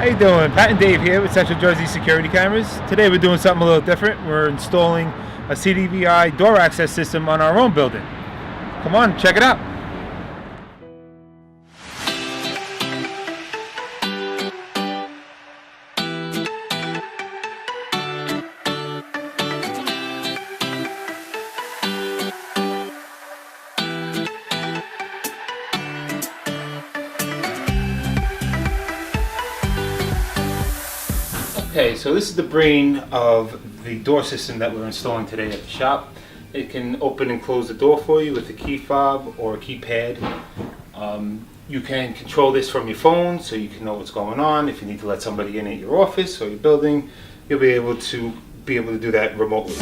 How you doing? Pat and Dave here with Central Jersey Security Cameras. Today we're doing something a little different. We're installing a CDVI Door Access System on our own building. Come on, check it out. Okay, so this is the brain of the door system that we're installing today at the shop. It can open and close the door for you with a key fob or a keypad. You can control this from your phone, so you can know what's going on. If you need to let somebody in at your office or your building, you'll be able to do that remotely.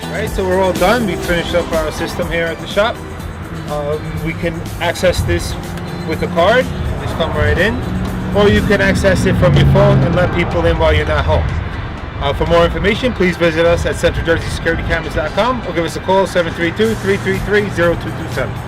Alright, so we're all done. We finished up our system here at the shop. We can access this with a card. Just come right in. Or you can access it from your phone and let people in while you're not home. For more information, please visit us at centraljerseysecuritycameras.com or give us a call 732-333-0227.